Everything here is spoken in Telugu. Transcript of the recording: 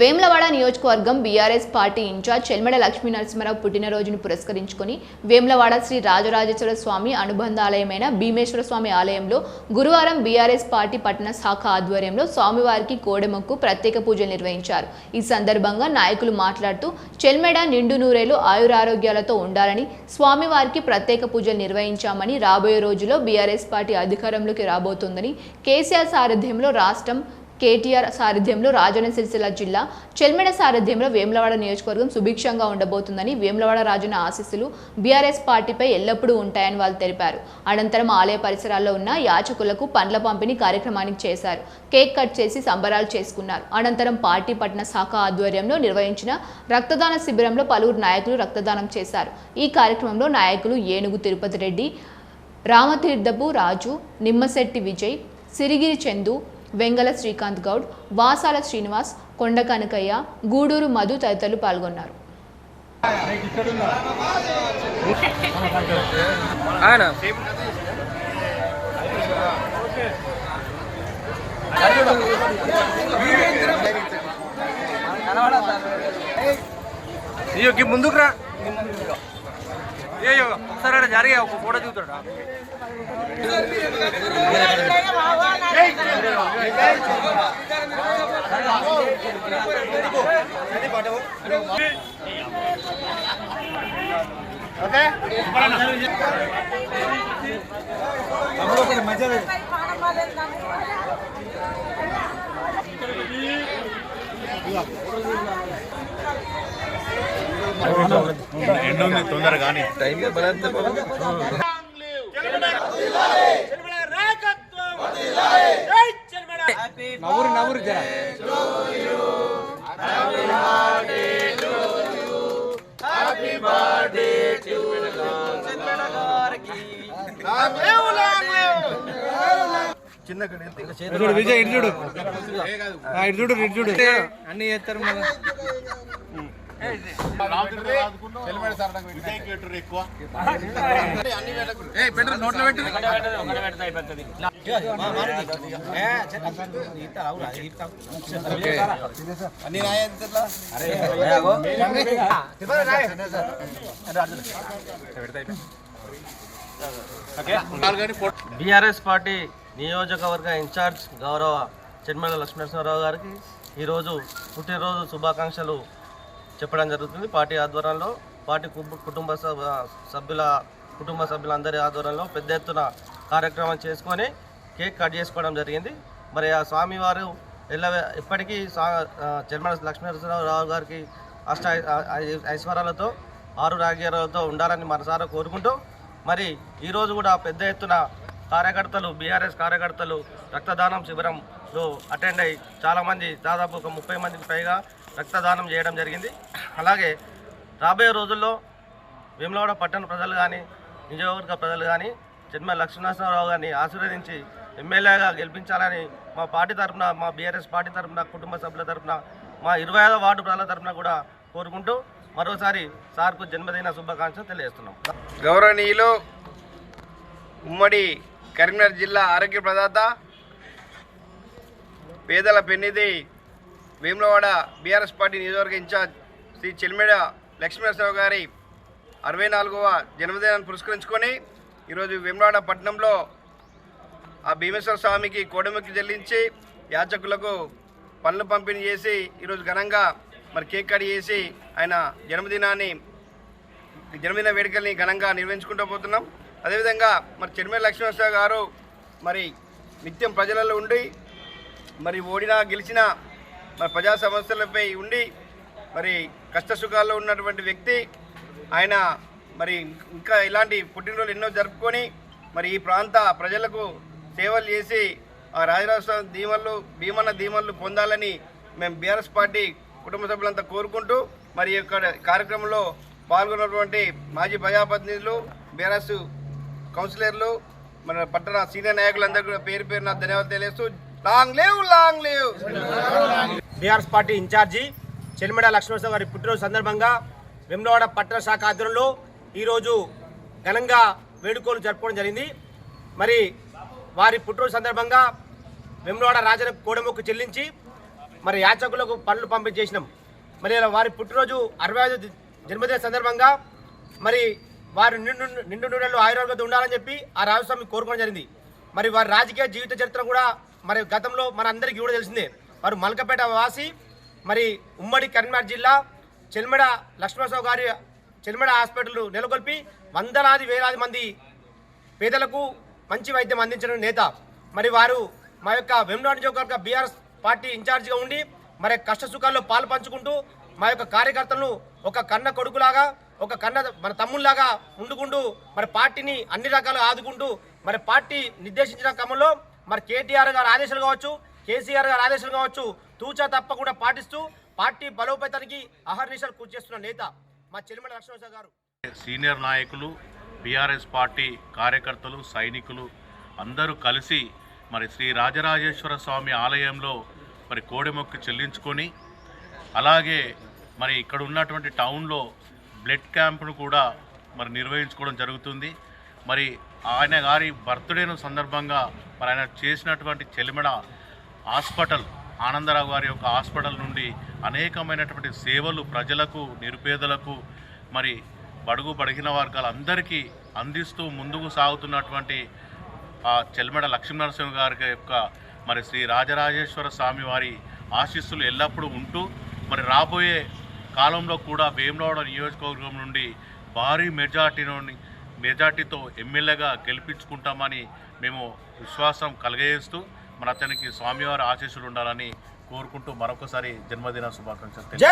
వేములవాడ నియోజకవర్గం BRS party incharge Chelmeda Lakshmi Narasimha Rao పుట్టినరోజును పురస్కరించుకుని వేములవాడ శ్రీ రాజరాజేశ్వర స్వామి అనుబంధాలయమైన భీమేశ్వర స్వామి ఆలయంలో గురువారం బీఆర్ఎస్ పార్టీ పట్టణ శాఖ ఆధ్వర్యంలో స్వామివారికి కోడెమొక్కు ప్రత్యేక పూజలు నిర్వహించారు. ఈ సందర్భంగా నాయకులు మాట్లాడుతూ చెల్మెడ నిండు నూరేలు ఆయురారోగ్యాలతో ఉండాలని స్వామివారికి ప్రత్యేక పూజలు నిర్వహించామని, రాబోయే రోజుల్లో బీఆర్ఎస్ పార్టీ అధికారంలోకి రాబోతోందని, కేసీఆర్ సారథ్యంలో రాష్ట్రం, కేటీఆర్ సారథ్యంలో రాజన్న సిరిసిల్ల జిల్లా, చెల్మెడ సారథ్యంలో వేములవాడ నియోజకవర్గం సుభిక్షంగా ఉండబోతుందని, వేములవాడ రాజన్న ఆశీస్సులు బీఆర్ఎస్ పార్టీపై ఎల్లప్పుడూ ఉంటాయని వాళ్ళు తెలిపారు. అనంతరం ఆలయ పరిసరాల్లో ఉన్న యాచకులకు పండ్ల పంపిణీ కార్యక్రమానికి చేశారు. కేక్ కట్ చేసి సంబరాలు చేసుకున్నారు. అనంతరం పార్టీ పట్టణ శాఖ ఆధ్వర్యంలో నిర్వహించిన రక్తదాన శిబిరంలో పలువురు నాయకులు రక్తదానం చేశారు. ఈ కార్యక్రమంలో నాయకులు ఏనుగు తిరుపతి రెడ్డి, రామతీర్థపు రాజు, నిమ్మశెట్టి విజయ్, సిరిగిరి చందు, వెంగల శ్రీకాంత్ గౌడ్, వాసాల శ్రీనివాస్, కొండ కనకయ్య, గూడూరు మధు తదితరులు పాల్గొన్నారు. ముందుకు రా, ఒకసారి జరిగే ఒక ఫోటో చూస్తాడా. ఎండు తొందర కానీ టైం నవ్వురు నవ్వురు చిన్న విజయ్ ఇటు చూడు, ఇటు చూడు, ఇటు చూడు, అన్ని చేస్తారు. నోట్లో పెట్టి బీఆర్ఎస్ పార్టీ నియోజకవర్గ ఇన్ఛార్జ్ గౌరవ చెల్మెడ లక్ష్మీనరసింహరావు గారికి ఈరోజు పుట్టినరోజు శుభాకాంక్షలు చెప్పడం జరుగుతుంది. పార్టీ ఆధ్వర్యంలో, పార్టీ కుటుంబ సభ్యులందరి ఆధ్వర్యంలో పెద్ద ఎత్తున కార్యక్రమం చేసుకొని కేక్ కట్ చేసుకోవడం జరిగింది. మరి ఆ స్వామివారు ఇప్పటికీ చెల్మెడ లక్ష్మీనరసింహరావు గారికి అష్ట ఐశ్వర్యాలతో, ఆరు రాగ్యాలతో ఉండాలని మనసారా కోరుకుంటూ, మరి ఈరోజు కూడా పెద్ద ఎత్తున బీఆర్ఎస్ కార్యకర్తలు రక్తదానం శిబిరంలో అటెండ్ అయ్యి చాలామంది, దాదాపు ఒక 30 మందికి పైగా రక్తదానం చేయడం జరిగింది. అలాగే రాబోయే రోజుల్లో వేములవాడ పట్టణ ప్రజలు కానీ, నియోజకవర్గ ప్రజలు కానీ చెల్మెడ లక్ష్మీనరసింహరావు గారిని ఆశీర్వదించి ఎమ్మెల్యేగా గెలిపించాలని మా పార్టీ తరఫున, మా బీఆర్ఎస్ పార్టీ తరఫున, కుటుంబ సభ్యుల తరఫున, మా 25వ వార్డు ప్రజల తరఫున కూడా కోరుకుంటూ మరోసారి సార్కు జన్మదిన శుభాకాంక్షలు తెలియజేస్తున్నాం. గౌరవనీయులు ఉమ్మడి కరీంనగర్ జిల్లా ఆరోగ్య ప్రదాత, పేదల పెన్నిధి, వేములవాడ బీఆర్ఎస్ పార్టీ నియోజకవర్గ ఇన్ఛార్జ్ శ్రీ చెల్మెడ లక్ష్మీనరసింహరావు గారి 64వ జన్మదినాన్ని పురస్కరించుకొని ఈరోజు వేములవాడ పట్టణంలో ఆ భీమేశ్వర స్వామికి కోడెమొక్కి చెల్లించి యాచకులకు పనులు పంపిణీ చేసి ఈరోజు ఘనంగా మరి కేక్ కట్ చేసి ఆయన జన్మదిన వేడుకల్ని ఘనంగా నిర్వహించుకుంటూ పోతున్నాం. అదేవిధంగా మరి చెల్మెడ లక్ష్మీనరసింహరావు గారు మరి నిత్యం ప్రజలలో ఉండి, మరి ఓడినా గెలిచినా మరి ప్రజా సమస్యలపై ఉండి, మరి కష్టసుఖాల్లో ఉన్నటువంటి వ్యక్తి ఆయన. మరి ఇంకా ఇలాంటి పుట్టినరోజులు ఎన్నో జరుపుకొని మరి ఈ ప్రాంత ప్రజలకు సేవలు చేసి ఆ రాజరాజ భీమన్న దీవెనలు పొందాలని మేము బీఆర్ఎస్ పార్టీ కుటుంబ సభ్యులంతా కోరుకుంటూ, మరి ఇక్కడ కార్యక్రమంలో పాల్గొన్నటువంటి మాజీ ప్రజాప్రతినిధులు, బీఆర్ఎస్ కౌన్సిలర్లు, మన పట్టణ సీనియర్ నాయకులందరూ కూడా పేరు పేరున ధన్యవాదాలు తెలియజేస్తూ long live BRS party incharge Chelmeda Lakshmi Narasimha Rao గారి పుట్టినరోజు సందర్భంగా వేములవాడ పట్టణ శాఖ ఆధ్వర్యంలో ఈరోజు ఘనంగా వేడుకలు జరుపుకోవడం జరిగింది. మరి వారి పుట్టినరోజు సందర్భంగా వేములవాడ రాజన్న కోడెమొక్కు చెల్లించి మరి యాచకులకు పనులు పంపించేసినాం. మరి ఇలా వారి పుట్టినరోజు 65వ జన్మదిన సందర్భంగా మరి వారు నిండు నూనెలు ఆయుర్వేదంతో ఉండాలని చెప్పి ఆ రాజస్వామి కోరుకోవడం జరిగింది. మరి వారి రాజకీయ జీవిత చరిత్ర కూడా మరి గతంలో మన అందరికీ కూడా తెలిసిందే. వారు మల్కపేట వాసి, మరి ఉమ్మడి కరీంనగర్ జిల్లా చెల్మెడ లక్ష్మణరావు గారి చెల్మెడ హాస్పిటల్ నెలకొల్పి వందలాది వేలాది మంది పేదలకు మంచి వైద్యం అందించిన నేత. మరి వారు మా యొక్క వేములవాడ నియోజకవర్గ బీఆర్ఎస్ పార్టీ ఇన్ఛార్జిగా ఉండి మరి కష్ట సుఖాల్లో పాలు పంచుకుంటూ మా యొక్క కార్యకర్తలను ఒక కన్న కొడుకులాగా, ఒక కన్న మన తమ్ముళ్లాగా ఉండుకుంటూ మరి పార్టీని అన్ని రకాలుగా ఆదుకుంటూ మరి పార్టీ నిర్దేశించిన క్రమంలో మరి కేటీఆర్ గారి ఆదేశాలు కావచ్చు, కేసీఆర్ గారి ఆదేశాలు కావచ్చు తూచా తప్పకుండా పాటిస్తూ పార్టీ బలోపేతానికి అహర్నిశలు కృషి చేస్తున్న నేత మా చెల్లిమల లక్ష్మణరావు గారు. సీనియర్ నాయకులు, బీఆర్ఎస్ పార్టీ కార్యకర్తలు, సైనికులు అందరూ కలిసి మరి శ్రీ రాజరాజేశ్వర స్వామి ఆలయంలో మరి కోడెమొక్కి చెల్లించుకొని, అలాగే మరి ఇక్కడ ఉన్నటువంటి టౌన్లో బ్లడ్ క్యాంప్ను కూడా మరి నిర్వహించుకోవడం జరుగుతుంది. మరి ఆయన గారి బర్త్డేను సందర్భంగా మరి ఆయన చేసినటువంటి చెలిమెడ హాస్పిటల్, ఆనందరావు గారి యొక్క హాస్పిటల్ నుండి అనేకమైనటువంటి సేవలు ప్రజలకు, నిరుపేదలకు, మరి బడుగు బడిగిన వర్గాలందరికీ అందిస్తూ ముందుకు సాగుతున్నటువంటి ఆ చెల్మెడ లక్ష్మీనరసింహ గారి యొక్క మరి శ్రీ రాజరాజేశ్వర స్వామి వారి ఆశీస్సులు ఎల్లప్పుడూ ఉంటూ మరి రాబోయే కాలంలో కూడా వేములవాడ నియోజకవర్గం నుండి భారీ మెజార్టీతో ఎమ్మెల్యేగా గెలిపించుకుంటామని మేము విశ్వాసం కలగజేస్తూ మరి అతనికి స్వామివారి ఆశీస్సులు ఉండాలని కోరుకుంటూ మరొకసారి జన్మదిన శుభాకాంక్షలు.